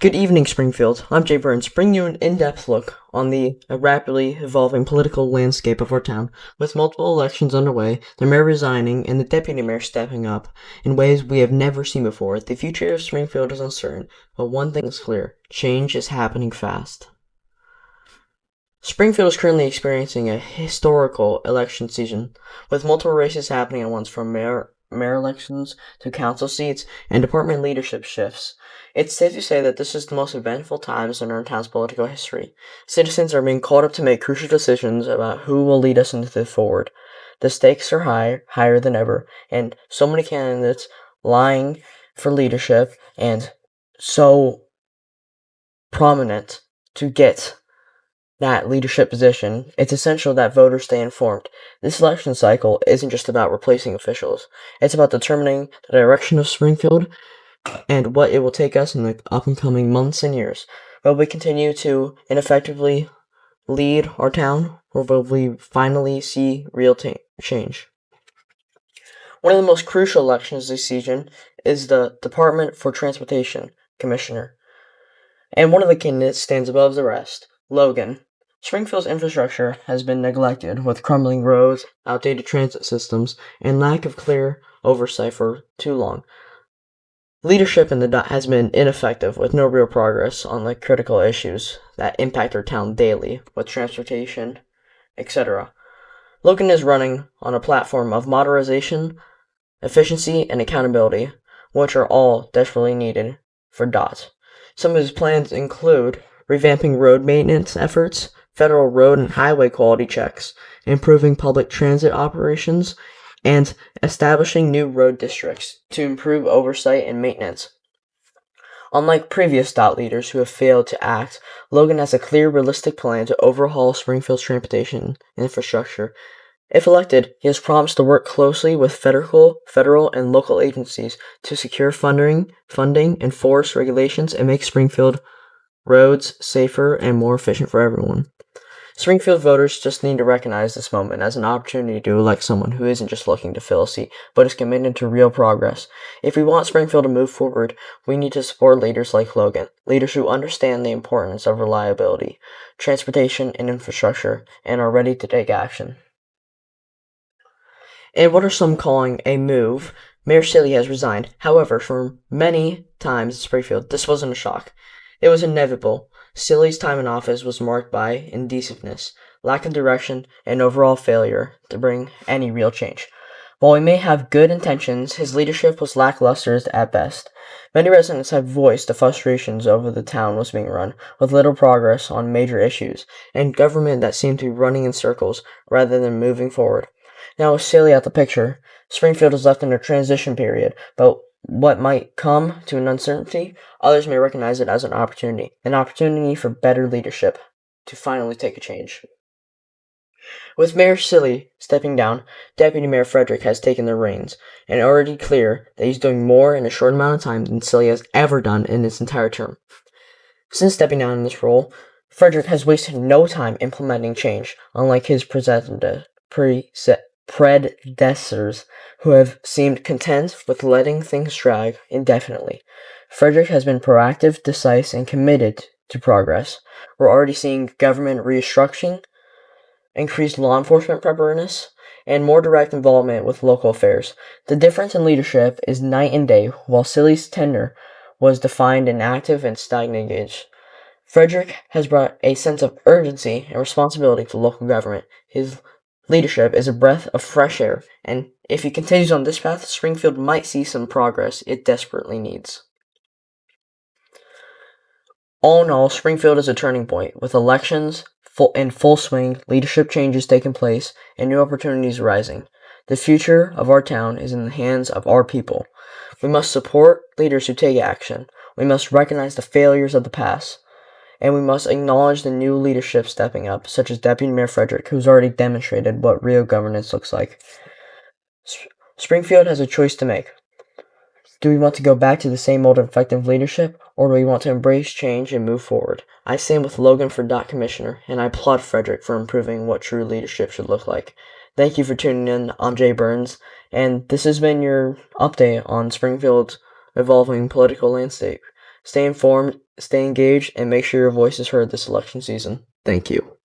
Good evening, Springfield. I'm Jay Burns, bringing you an in-depth look on the rapidly evolving political landscape of our town. With multiple elections underway, the mayor resigning, and the deputy mayor stepping up in ways we have never seen before, the future of Springfield is uncertain, but one thing is clear: change is happening fast. Springfield is currently experiencing a historical election season, with multiple races happening at once, from mayor elections to council seats and department leadership shifts. It's safe to say that this is the most eventful times in our town's political history. Citizens are being called up to make crucial decisions about who will lead us into the forward. The stakes are higher than ever, and so many candidates lying for leadership and so prominent to get that leadership position. It's essential that voters stay informed. This election cycle isn't just about replacing officials. It's about determining the direction of Springfield and what it will take us in the up-and-coming months and years. Will we continue to ineffectively lead our town, or will we finally see real change? One of the most crucial elections this season is the Department for Transportation Commissioner, and one of the candidates stands above the rest: Logan. Springfield's infrastructure has been neglected, with crumbling roads, outdated transit systems, and lack of clear oversight for too long. Leadership in the dot has been ineffective, with no real progress on the critical issues that impact our town daily, with transportation, etc. Logan is running on a platform of modernization, efficiency, and accountability, which are all desperately needed for DOT. Some of his plans include revamping road maintenance efforts, federal road and highway quality checks, improving public transit operations, and establishing new road districts to improve oversight and maintenance. Unlike previous DOT leaders who have failed to act, Logan has a clear, realistic plan to overhaul Springfield's transportation infrastructure. If elected, he has promised to work closely with federal, and local agencies to secure funding, enforce regulations, and make Springfield roads safer and more efficient for everyone. Springfield voters just need to recognize this moment as an opportunity to elect someone who isn't just looking to fill a seat, but is committed to real progress. If we want Springfield to move forward, we need to support leaders like Logan, leaders who understand the importance of reliability, transportation, and infrastructure, and are ready to take action. And what are some calling a move? Mayor Silly has resigned. However, for many times in Springfield, this wasn't a shock. It was inevitable. Silly's time in office was marked by indecisiveness, lack of direction, and overall failure to bring any real change. While he may have good intentions, his leadership was lackluster at best. Many residents have voiced the frustrations over the town was being run, with little progress on major issues, and government that seemed to be running in circles rather than moving forward. Now with Silly out the picture, Springfield is left in a transition period, but what might come to an uncertainty, others may recognize it as an opportunity for better leadership, to finally take a change. With Mayor Silly stepping down, Deputy Mayor Frederick has taken the reins, and already clear that he's doing more in a short amount of time than Silly has ever done in his entire term. Since stepping down in this role, Frederick has wasted no time implementing change, unlike his predecessors who have seemed content with letting things drag indefinitely. Frederick has been proactive, decisive, and committed to progress. We're already seeing government restructuring, increased law enforcement preparedness, and more direct involvement with local affairs. The difference in leadership is night and day. While Silly's tenure was defined in active and stagnant age, Frederick has brought a sense of urgency and responsibility to local government. His leadership is a breath of fresh air, and if he continues on this path, Springfield might see some progress it desperately needs. All in all, Springfield is a turning point, with elections in full swing, leadership changes taking place, and new opportunities rising. The future of our town is in the hands of our people. We must support leaders who take action. We must recognize the failures of the past, and we must acknowledge the new leadership stepping up, such as Deputy Mayor Frederick, who's already demonstrated what real governance looks like. Springfield has a choice to make. Do we want to go back to the same old effective leadership, or do we want to embrace change and move forward? I stand with Logan for DOT Commissioner, and I applaud Frederick for improving what true leadership should look like. Thank you for tuning in. I'm Jay Burns, and this has been your update on Springfield's evolving political landscape. Stay informed, stay engaged, and make sure your voice is heard this election season. Thank you.